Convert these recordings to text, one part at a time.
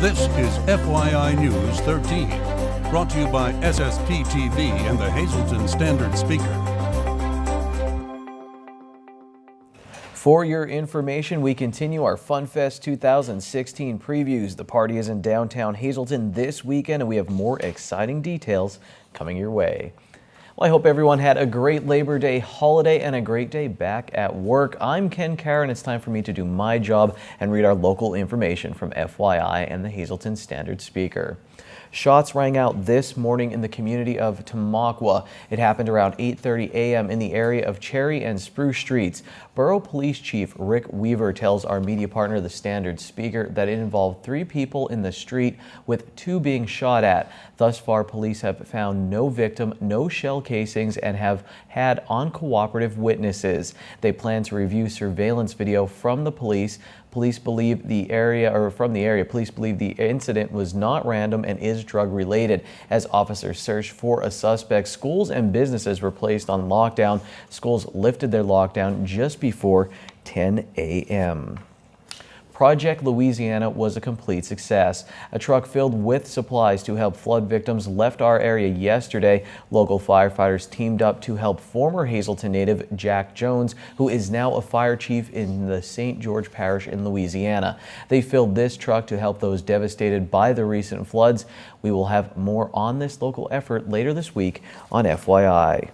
This is FYI News 13, brought to you by SSPTV and the Hazleton Standard Speaker. For your information, we continue our FunFest 2016 previews. The party is in downtown Hazleton this weekend, and we have more exciting details coming your way. Well, I hope everyone had a great Labor Day holiday and a great day back at work. I'm Ken Carr, and it's time for me to do my job and read our local information from FYI and the Hazleton Standard Speaker. Shots rang out this morning in the community of Tamaqua. It happened around 8:30 a.m. in the area of Cherry and Spruce Streets. Borough Police Chief Rick Weaver tells our media partner, the Standard Speaker, that it involved 3 people in the street, with 2 being shot at. Thus far, police have found no victim, no shell casings, and have had uncooperative witnesses. They plan to review surveillance video from the police. Police believe the incident was not random and is drug related. As officers searched for a suspect, schools and businesses were placed on lockdown. Schools lifted their lockdown just before 10 a.m. Project Louisiana was a complete success. A truck filled with supplies to help flood victims left our area yesterday. Local firefighters teamed up to help former Hazleton native Jack Jones, who is now a fire chief in the St. George Parish in Louisiana. They filled this truck to help those devastated by the recent floods. We will have more on this local effort later this week on FYI.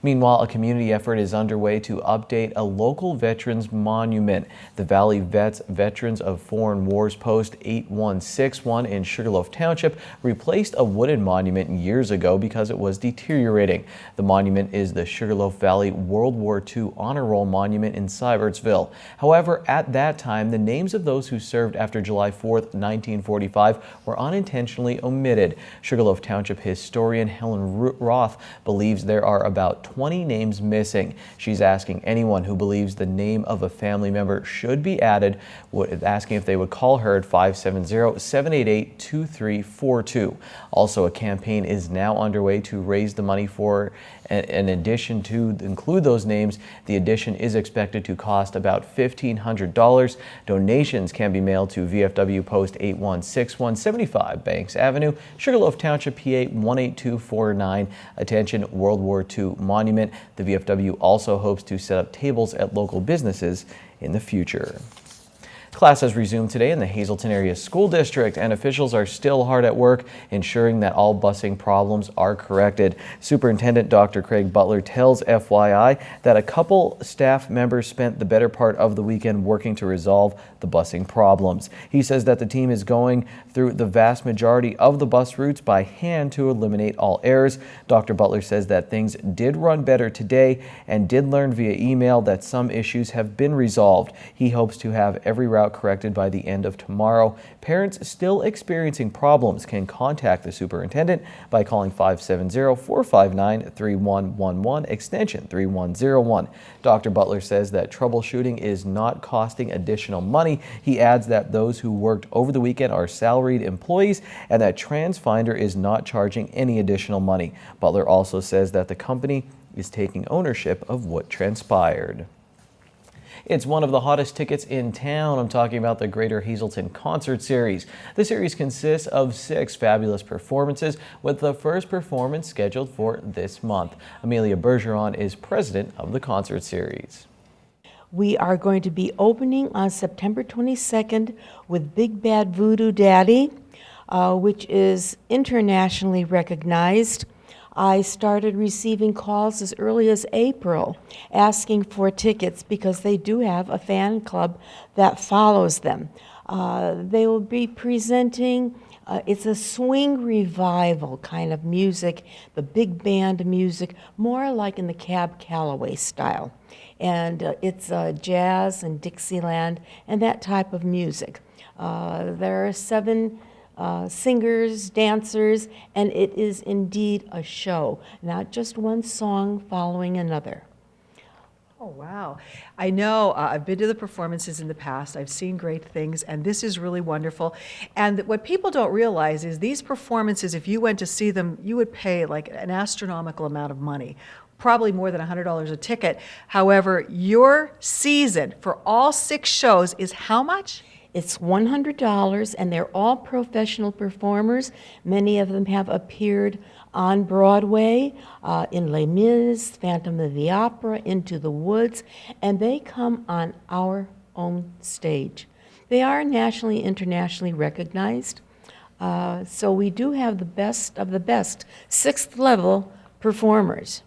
Meanwhile, a community effort is underway to update a local veterans monument. The Valley Vets Veterans of Foreign Wars Post 8161 in Sugarloaf Township replaced a wooden monument years ago because it was deteriorating. The monument is the Sugarloaf Valley World War II Honor Roll Monument in Seibertsville. However, at that time, the names of those who served after July 4th, 1945 were unintentionally omitted. Sugarloaf Township historian Helen Roth believes there are about 20 names missing. She's asking anyone who believes the name of a family member should be added, asking if they would call her at 570-788-2342. Also, a campaign is now underway to raise the money for an addition to include those names. The addition is expected to cost about $1,500. Donations can be mailed to VFW Post 8161, 75 Banks Avenue, Sugarloaf Township, PA 18249. Attention, World War II Monument. The VFW also hopes to set up tables at local businesses in the future. Class has resumed today in the Hazleton Area School District, and officials are still hard at work ensuring that all busing problems are corrected. Superintendent Dr. Craig Butler tells FYI that a couple staff members spent the better part of the weekend working to resolve the busing problems. He says that the team is going through the vast majority of the bus routes by hand to eliminate all errors. Dr. Butler says that things did run better today and did learn via email that some issues have been resolved. He hopes to have every route corrected by the end of tomorrow. Parents still experiencing problems can contact the superintendent by calling 570-459-3111 extension 3101. Dr. Butler says that troubleshooting is not costing additional money. He adds that those who worked over the weekend are salaried employees and that TransFinder is not charging any additional money. Butler also says that the company is taking ownership of what transpired. It's one of the hottest tickets in town. I'm talking about the Greater Hazleton Concert Series. The series consists of 6 fabulous performances, with the first performance scheduled for this month. Amelia Bergeron is president of the concert series. We are going to be opening on September 22nd with Big Bad Voodoo Daddy, which is internationally recognized. I started receiving calls as early as April asking for tickets because they do have a fan club that follows them. They will be presenting, it's a swing revival kind of music, the big band music, more like in the Cab Calloway style. And it's jazz and Dixieland and that type of music. There are 7 singers, dancers, and it is indeed a show, not just one song following another. Oh, wow. I know, I've been to the performances in the past, I've seen great things, and this is really wonderful. And what people don't realize is these performances, if you went to see them, you would pay like an astronomical amount of money, probably more than $100 a ticket. However, your season for all 6 shows is how much? It's $100, and they're all professional performers. Many of them have appeared on Broadway, in Les Mis, Phantom of the Opera, Into the Woods, and they come on our own stage. They are nationally, internationally recognized, so we do have the best of the best, sixth-level performers.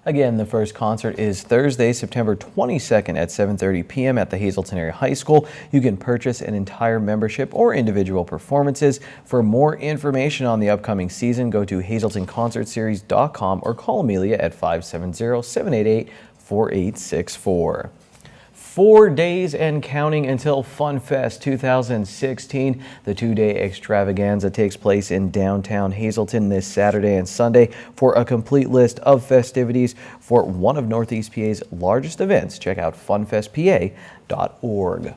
Again, the first concert is Thursday, September 22nd at 7:30 p.m. at the Hazleton Area High School. You can purchase an entire membership or individual performances. For more information on the upcoming season, go to hazeltonconcertseries.com or call Amelia at 570-788-4864. 4 days and counting until Fun Fest 2016. The two-day extravaganza takes place in downtown Hazleton this Saturday and Sunday. For a complete list of festivities for one of Northeast PA's largest events, check out funfestpa.org.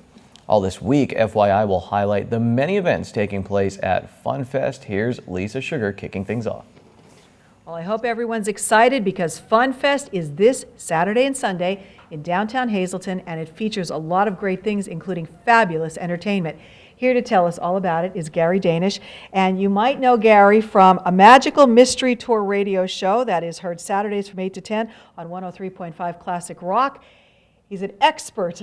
All this week, FYI will highlight the many events taking place at Fun Fest. Here's Lisa Sugar kicking things off. Well, I hope everyone's excited because Fun Fest is this Saturday and Sunday in downtown Hazleton, and it features a lot of great things, including fabulous entertainment. Here to tell us all about it is Gary Danish, and you might know Gary from a Magical Mystery Tour radio show that is heard Saturdays from 8 to 10 on 103.5 Classic Rock. He's an expert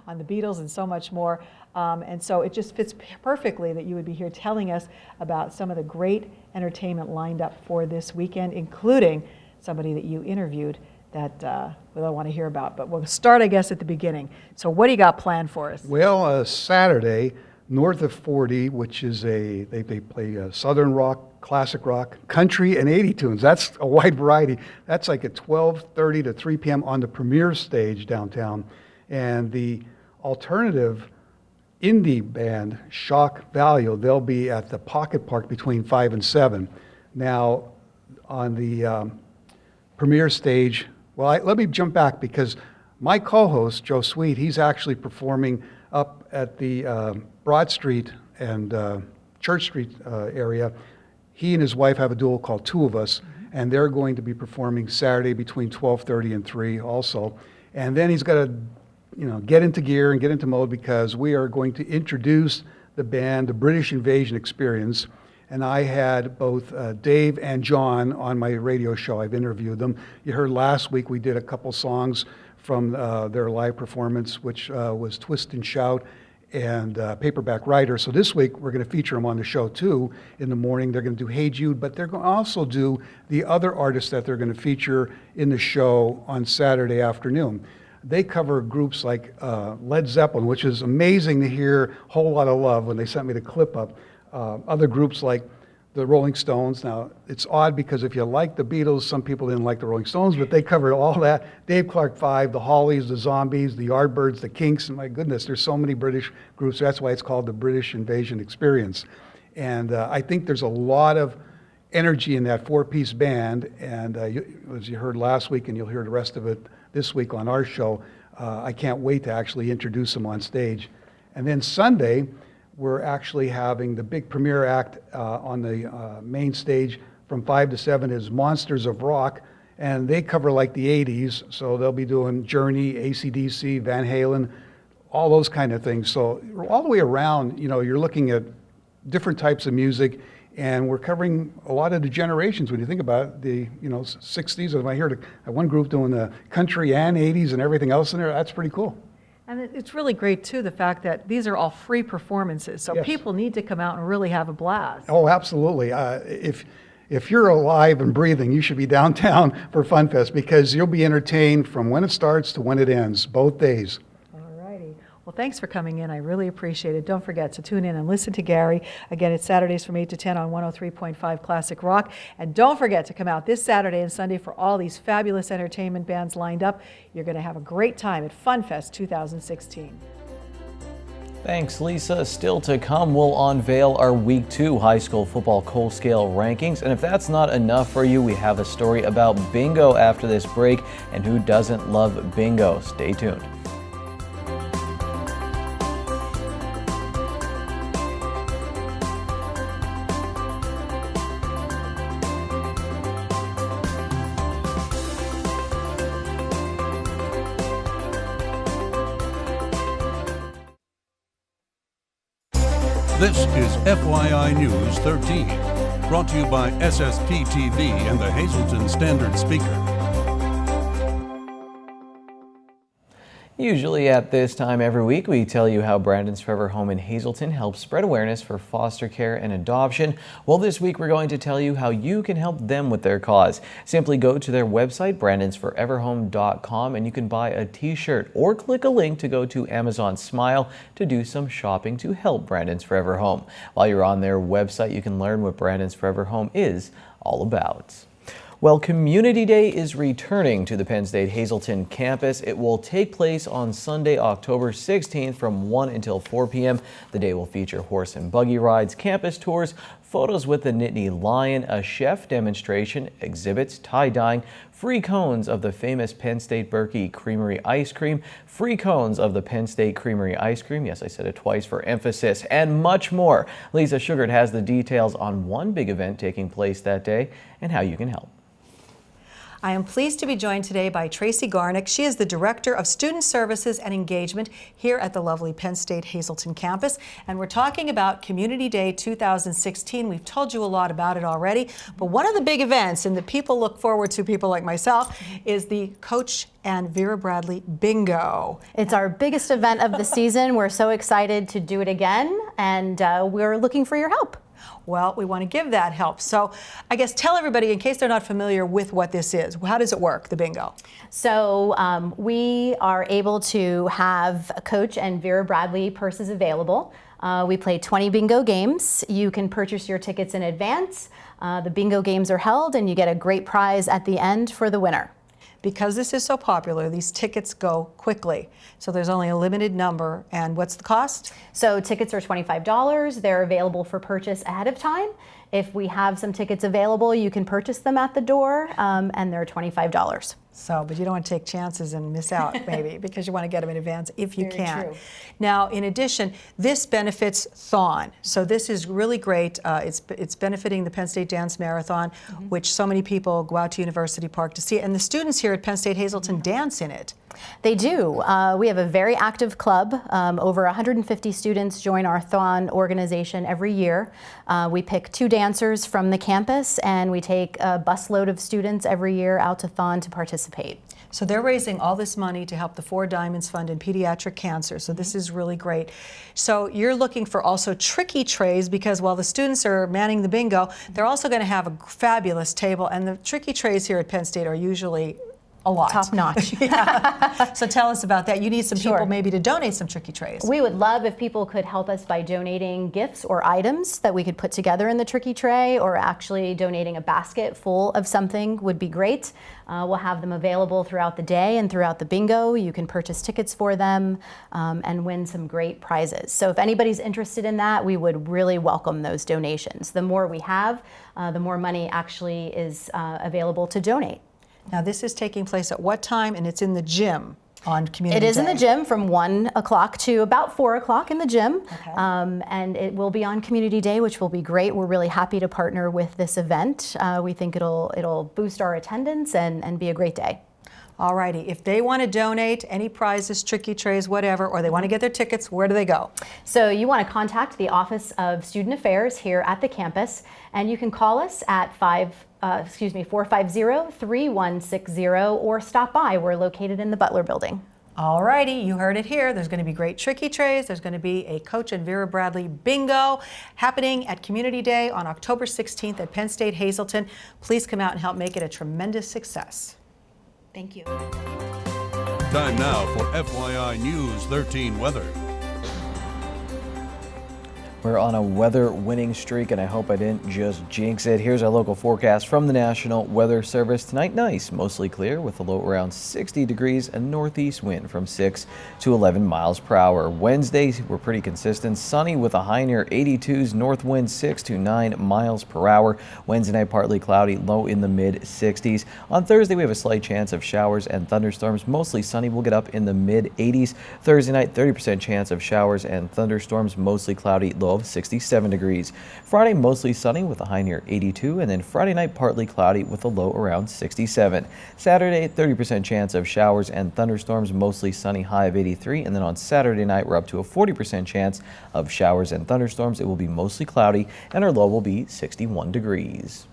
on the Beatles and so much more, and so it just fits perfectly that you would be here telling us about some of the great entertainment lined up for this weekend, including somebody that you interviewed that we don't want to hear about. But we'll start, I guess, at the beginning. So what do you got planned for us? Well, Saturday, north of 40, which is they play Southern rock, classic rock, country, and 80 tunes. That's a wide variety. That's like at 12:30 to 3 p.m. on the premier stage downtown. And the alternative indie band, Shock Value, they'll be at the Pocket Park between 5 and 7. Now, on the premier stage, well, let me jump back because my co-host, Joe Sweet, he's actually performing up at the Broad Street and Church Street area. He and his wife have a duo called Two of Us, and they're going to be performing Saturday between 12:30 and 3 also. And then he's got to, get into gear and get into mode because we are going to introduce the band, the British Invasion Experience. And I had both Dave and John on my radio show. I've interviewed them. You heard last week we did a couple songs from their live performance, which was Twist and Shout and Paperback Writer. So this week we're going to feature them on the show too. In the morning they're going to do Hey Jude, but they're going to also do the other artists that they're going to feature in the show on Saturday afternoon. They cover groups like Led Zeppelin, which is amazing to hear Whole Lot of Love when they sent me the clip up. Other groups like the Rolling Stones. Now, it's odd because if you like the Beatles, some people didn't like the Rolling Stones, but they covered all that. Dave Clark 5, the Hollies, the Zombies, the Yardbirds, the Kinks, and my goodness, there's so many British groups. That's why it's called the British Invasion Experience. And I think there's a lot of energy in that four-piece band, and as you heard last week, and you'll hear the rest of it this week on our show, I can't wait to actually introduce them on stage. And then Sunday, we're actually having the big premiere act on the main stage from 5 to 7 is Monsters of Rock, and they cover like the 80s, so they'll be doing Journey, AC/DC, Van Halen, all those kind of things. So all the way around, you're looking at different types of music, and we're covering a lot of the generations when you think about it. The 60s, and I heard one group doing the country and 80s and everything else in there. That's pretty cool. And it's really great, too, the fact that these are all free performances, so Yes. people need to come out and really have a blast. Oh, absolutely. If you're alive and breathing, you should be downtown for Fun Fest because you'll be entertained from when it starts to when it ends, both days. All righty. Well, thanks for coming in. I really appreciate it. Don't forget to tune in and listen to Gary. Again, it's Saturdays from 8 to 10 on 103.5 Classic Rock. And don't forget to come out this Saturday and Sunday for all these fabulous entertainment bands lined up. You're going to have a great time at Fun Fest 2016. Thanks, Lisa. Still to come, we'll unveil our Week 2 high school football Coal Scale rankings. And if that's not enough for you, we have a story about bingo after this break. And who doesn't love bingo? Stay tuned. This is FYI News 13, brought to you by SSPTV and the Hazleton Standard Speaker. Usually at this time every week, we tell you how Brandon's Forever Home in Hazleton helps spread awareness for foster care and adoption. Well, this week we're going to tell you how you can help them with their cause. Simply go to their website, brandonsforeverhome.com, and you can buy a t-shirt or click a link to go to Amazon Smile to do some shopping to help Brandon's Forever Home. While you're on their website, you can learn what Brandon's Forever Home is all about. Well, Community Day is returning to the Penn State Hazleton campus. It will take place on Sunday, October 16th from 1 until 4 p.m. The day will feature horse and buggy rides, campus tours, photos with the Nittany Lion, a chef demonstration, exhibits, tie-dyeing, free cones of the famous Penn State Berkey Creamery ice cream, free cones of the Penn State Creamery ice cream, yes, I said it twice for emphasis, and much more. Lisa Sugart has the details on one big event taking place that day and how you can help. I am pleased to be joined today by Tracy Garnick. She is the Director of Student Services and Engagement here at the lovely Penn State Hazleton campus. And we're talking about Community Day 2016. We've told you a lot about it already, but one of the big events, and that people look forward to, people like myself, is the Coach and Vera Bradley Bingo. It's our biggest event of the season. We're so excited to do it again, and we're looking for your help. Well, we want to give that help. So I guess tell everybody, in case they're not familiar with what this is, how does it work, the bingo? So we are able to have Coach and Vera Bradley purses available. We play 20 bingo games. You can purchase your tickets in advance. The bingo games are held and you get a great prize at the end for the winner. Because this is so popular, these tickets go quickly. So there's only a limited number. And what's the cost? So tickets are $25. They're available for purchase ahead of time. If we have some tickets available, you can purchase them at the door, and they're $25. So, but you don't want to take chances and miss out, maybe, because you want to get them in advance if you Very can. true. Now, in addition, this benefits Thon. So this is really great. It's benefiting the Penn State Dance Marathon, which so many people go out to University Park to see. And the students here at Penn State Hazleton dance in it. They do. We have a very active club. Over 150 students join our Thon organization every year. We pick 2 dancers from the campus, and we take a busload of students every year out to Thon to participate. So they're raising all this money to help the 4 Diamonds Fund in pediatric cancer. So this is really great. So you're looking for also tricky trays, because while the students are manning the bingo, they're also going to have a fabulous table. And the tricky trays here at Penn State are usually a lot. Top notch. Yeah. So tell us about that. You need some Sure. people maybe to donate some tricky trays. We would love if people could help us by donating gifts or items that we could put together in the tricky tray, or actually donating a basket full of something would be great. We'll have them available throughout the day and throughout the bingo. You can purchase tickets for them and win some great prizes. So if anybody's interested in that, we would really welcome those donations. The more we have, the more money actually is available to donate. Now this is taking place at what time? And it's in the gym on Community Day. It is in the gym from 1 o'clock to about 4 o'clock in the gym. Okay. And it will be on Community Day, which will be great. We're really happy to partner with this event. We think it'll boost our attendance and be a great day. All righty. If they want to donate any prizes, tricky trays, whatever, or they want to get their tickets, where do they go? So you want to contact the Office of Student Affairs here at the campus, and you can call us at 450-3160, or stop by. We're located in the Butler Building. All righty, you heard it here. There's going to be great tricky trays. There's going to be a Coach and Vera Bradley bingo happening at Community Day on October 16th at Penn State Hazleton. Please come out and help make it a tremendous success. Thank you. Time now for FYI News 13 weather. We're on a weather winning streak, and I hope I didn't just jinx it. Here's our local forecast from the National Weather Service. Tonight, nice, mostly clear with a low around 60 degrees and northeast wind from 6 to 11 miles per hour. Wednesday, we're pretty consistent, sunny with a high near 82s, north wind 6 to 9 miles per hour. Wednesday night, partly cloudy, low in the mid 60s. On Thursday, we have a slight chance of showers and thunderstorms, mostly sunny. We'll get up in the mid 80s. Thursday night, 30% chance of showers and thunderstorms, mostly cloudy, low low of 67 degrees. Friday, mostly sunny with a high near 82, and then Friday night, partly cloudy with a low around 67. Saturday, 30% chance of showers and thunderstorms, mostly sunny, high of 83, and then on Saturday night, we're up to a 40% chance of showers and thunderstorms. It will be mostly cloudy, and our low will be 61 degrees.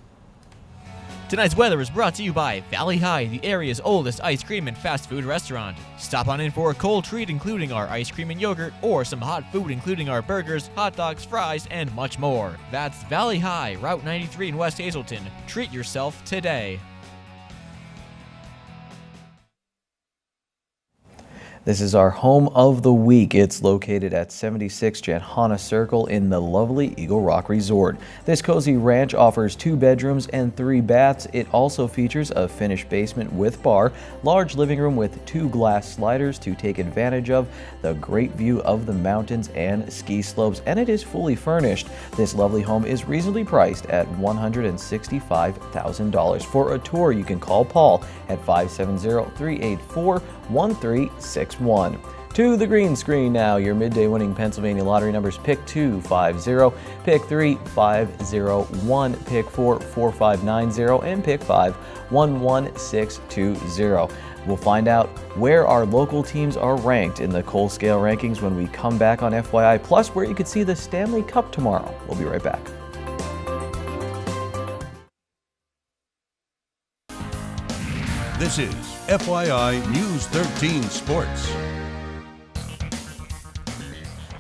Tonight's weather is brought to you by Valley High, the area's oldest ice cream and fast food restaurant. Stop on in for a cold treat including our ice cream and yogurt, or some hot food including our burgers, hot dogs, fries, and much more. That's Valley High, Route 93 in West Hazelton. Treat yourself today. This is our home of the week. It's located at 76 Janhana Circle in the lovely Eagle Rock Resort. This cozy ranch offers 2 bedrooms and 3 baths. It also features a finished basement with bar, large living room with 2 glass sliders to take advantage of the great view of the mountains and ski slopes, and it is fully furnished. This lovely home is reasonably priced at $165,000. For a tour, you can call Paul at 570-384-1361. To the green screen now. Your midday winning Pennsylvania lottery numbers: pick 2 50, pick 3 501, pick 4 4590, and pick 5 11620. We'll find out where our local teams are ranked in the Kohl Scale rankings when we come back on FYI, plus where you could see the Stanley Cup tomorrow. We'll be right back. This is FYI News 13 Sports.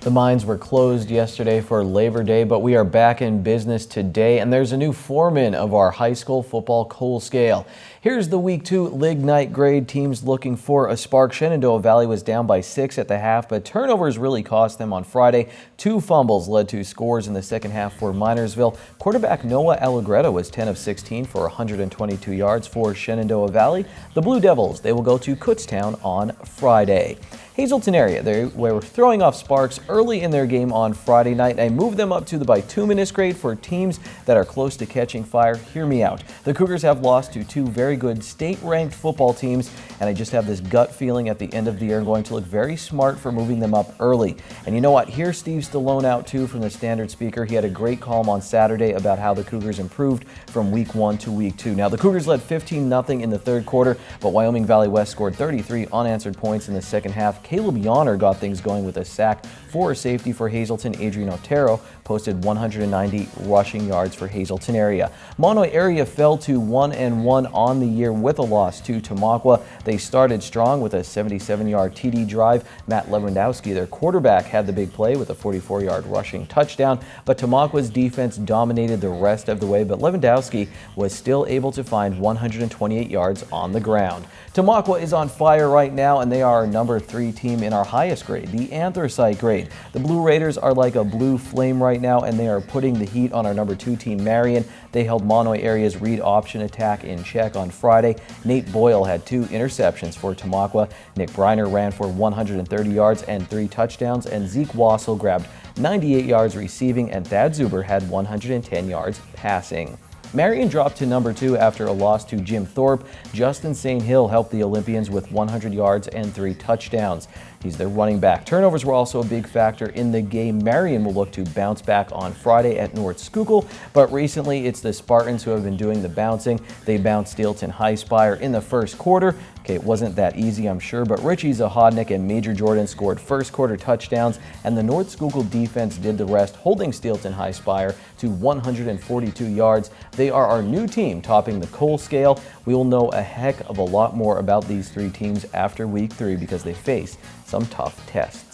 The mines were closed yesterday for Labor Day, but we are back in business today, and there's a new foreman of our high school football Kohl Scale. Here's the Week 2 Lignite grade teams looking for a spark. Shenandoah Valley was down by 6 at the half, but turnovers really cost them on Friday. 2 fumbles led to scores in the second half for Minersville. Quarterback Noah Allegretta was 10 of 16 for 122 yards for Shenandoah Valley. The Blue Devils, they will go to Kutztown on Friday. Hazelton area, they were throwing off sparks early in their game on Friday night. I moved them up to the bituminous grade for teams that are close to catching fire. Hear me out. The Cougars have lost to 2 very good state-ranked football teams, and I just have this gut feeling at the end of the year I'm going to look very smart for moving them up early. And you know what? Here's Steve Stallone out too from the Standard Speaker. He had a great column on Saturday about how the Cougars improved from Week 1 to Week 2. Now, the Cougars led 15-0 in the third quarter, but Wyoming Valley West scored 33 unanswered points in the second half. Caleb Yonner got things going with a sack for a safety for Hazelton. Adrian Otero posted 190 rushing yards for Hazelton area. Monoy area fell to 1-1 on the year with a loss to Tamaqua. They started strong with a 77-yard TD drive. Matt Lewandowski, their quarterback, had the big play with a 44-yard rushing touchdown, but Tamaqua's defense dominated the rest of the way, but Lewandowski was still able to find 128 yards on the ground. Tamaqua is on fire right now, and they are our number 3 team in our highest grade, the anthracite grade. The Blue Raiders are like a blue flame right now, and they are putting the heat on our number 2 team, Marion. They held Monoy area's read option attack in check on Friday. Nate Boyle had 2 interceptions for Tamaqua. Nick Briner ran for 130 yards and 3 touchdowns, and Zeke Wassel grabbed 98 yards receiving, and Thad Zuber had 110 yards passing. Marion dropped to number 2 after a loss to Jim Thorpe. Justin St. Hill helped the Olympians with 100 yards and 3 touchdowns. He's their running back. Turnovers were also a big factor in the game. Marion will look to bounce back on Friday at North Schuylkill, but recently it's the Spartans who have been doing the bouncing. They bounced Steelton High Spire in the first quarter. Okay, it wasn't that easy, I'm sure, but Richie Zahodnik and Major Jordan scored first quarter touchdowns, and the North Schuylkill defense did the rest, holding Steelton High Spire to 142 yards. They are our new team topping the Kohl Scale. We will know a heck of a lot more about these 3 teams after Week 3 because they face some tough tests.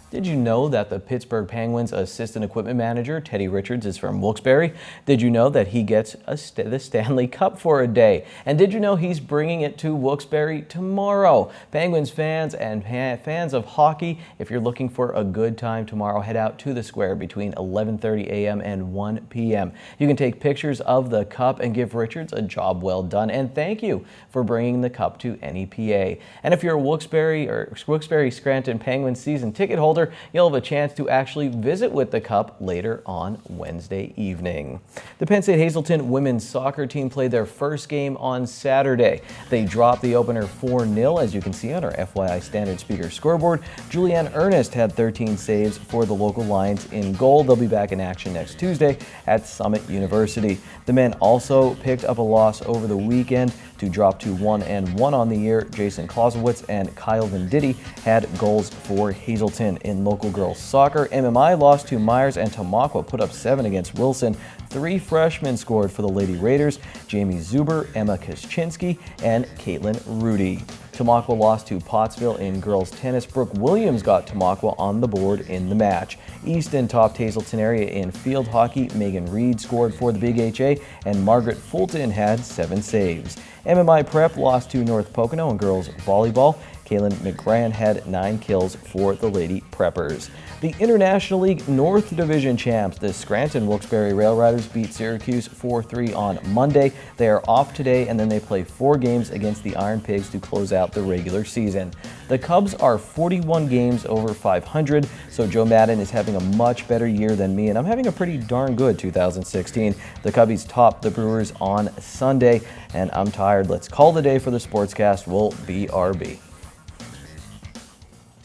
Did you know that the Pittsburgh Penguins assistant equipment manager, Teddy Richards, is from Wilkes-Barre? Did you know that he gets the Stanley Cup for a day? And did you know he's bringing it to Wilkes-Barre tomorrow? Penguins fans and fans of hockey, if you're looking for a good time tomorrow, head out to the square between 11:30 a.m. and 1 p.m. You can take pictures of the cup and give Richards a job well done. And thank you for bringing the cup to NEPA. And if you're a Wilkes-Barre or Wilkes-Barre Scranton Penguins season ticket holder, sponsor, you'll have a chance to actually visit with the Cup later on Wednesday evening. The Penn State Hazleton women's soccer team played their first game on Saturday. They dropped the opener 4-0, as you can see on our FYI standard speaker scoreboard. Julianne Ernest had 13 saves for the local Lions in goal. They'll be back in action next Tuesday at Summit University. The men also picked up a loss over the weekend to drop to 1-1 on the year. Jason Clausewitz and Kyle Venditti had goals for Hazleton. In local girls soccer, MMI lost to Myers and Tamaqua put up 7 against Wilson. 3 freshmen scored for the Lady Raiders: Jamie Zuber, Emma Kaczynski, and Caitlin Rudy. Tamaqua lost to Pottsville in girls tennis. Brooke Williams got Tamaqua on the board in the match. Easton topped Hazleton area in field hockey. Megan Reed scored for the Big HA, and Margaret Fulton had 7 saves. MMI Prep lost to North Pocono in girls volleyball. Kaylin McGran had 9 kills for the Lady Preppers. The International League North Division champs, the Scranton Wilkes-Barre Rail Riders, beat Syracuse 4-3 on Monday. They are off today, and then they play 4 games against the Iron Pigs to close out the regular season. The Cubs are 41 games over 500, so Joe Madden is having a much better year than me, and I'm having a pretty darn good 2016. The Cubbies topped the Brewers on Sunday, and I'm tired. Let's call the day for the Sportscast. We'll BRB.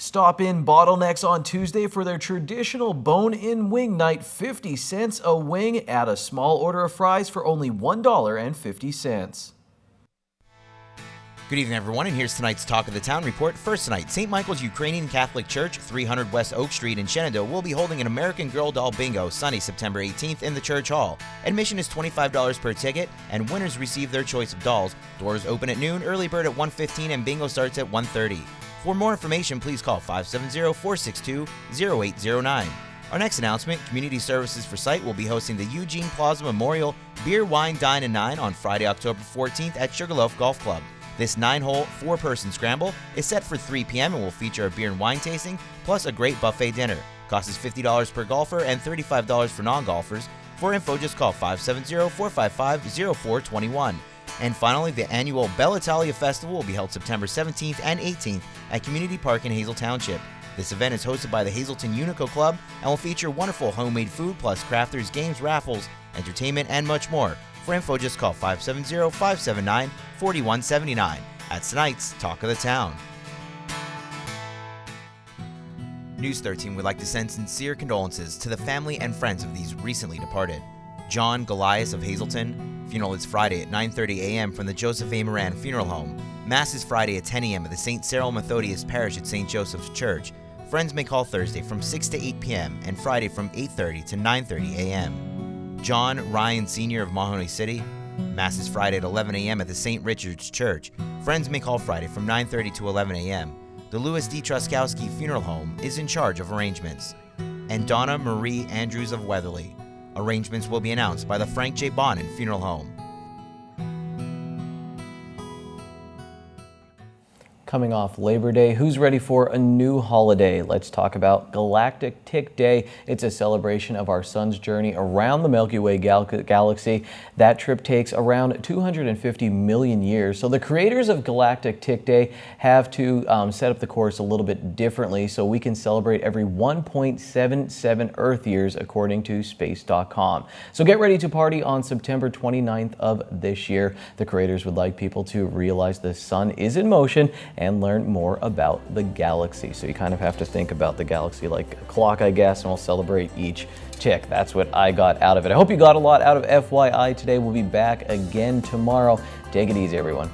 Stop in Bottlenecks on Tuesday for their traditional bone-in wing night. 50 cents a wing. Add a small order of fries for only $1.50. Good evening, everyone, and here's tonight's Talk of the Town report. First tonight, St. Michael's Ukrainian Catholic Church, 300 West Oak Street in Shenandoah, will be holding an American Girl Doll Bingo Sunday, September 18th in the Church Hall. Admission is $25 per ticket, and winners receive their choice of dolls. Doors open at noon, early bird at 1:15, and bingo starts at 1:30. For more information, please call 570-462-0809. Our next announcement, Community Services for Sight will be hosting the Eugene Plaza Memorial Beer, Wine, Dine, and 9 on Friday, October 14th at Sugarloaf Golf Club. This 9-hole, 4-person scramble is set for 3 p.m. and will feature a beer and wine tasting, plus a great buffet dinner. Cost is $50 per golfer and $35 for non-golfers. For info, just call 570-455-0421. And finally, the annual Bella Italia Festival will be held September 17th and 18th at Community Park in Hazel Township. This event is hosted by the Hazleton Unico Club and will feature wonderful homemade food plus crafters, games, raffles, entertainment, and much more. For info, just call 570-579-4179. That's tonight's Talk of the Town. News 13 would like to send sincere condolences to the family and friends of these recently departed. John Goliath of Hazleton. Funeral is Friday at 9:30 a.m. from the Joseph A. Moran Funeral Home. Mass is Friday at 10 a.m. at the St. Cyril Methodius Parish at St. Joseph's Church. Friends may call Thursday from 6 to 8 p.m. and Friday from 8:30 to 9:30 a.m. John Ryan Sr. of Mahoney City. Mass is Friday at 11 a.m. at the St. Richard's Church. Friends may call Friday from 9:30 to 11 a.m. The Louis D. Truskowski Funeral Home is in charge of arrangements. And Donna Marie Andrews of Weatherly. Arrangements will be announced by the Frank J. Bonin Funeral Home. Coming off Labor Day, who's ready for a new holiday? Let's talk about Galactic Tick Day. It's a celebration of our sun's journey around the Milky Way galaxy. That trip takes around 250 million years. So the creators of Galactic Tick Day have to set up the course a little bit differently so we can celebrate every 1.77 Earth years according to space.com. So get ready to party on September 29th of this year. The creators would like people to realize the sun is in motion and learn more about the galaxy. So you kind of have to think about the galaxy like a clock, I guess, and we'll celebrate each tick. That's what I got out of it. I hope you got a lot out of FYI today. We'll be back again tomorrow. Take it easy, everyone.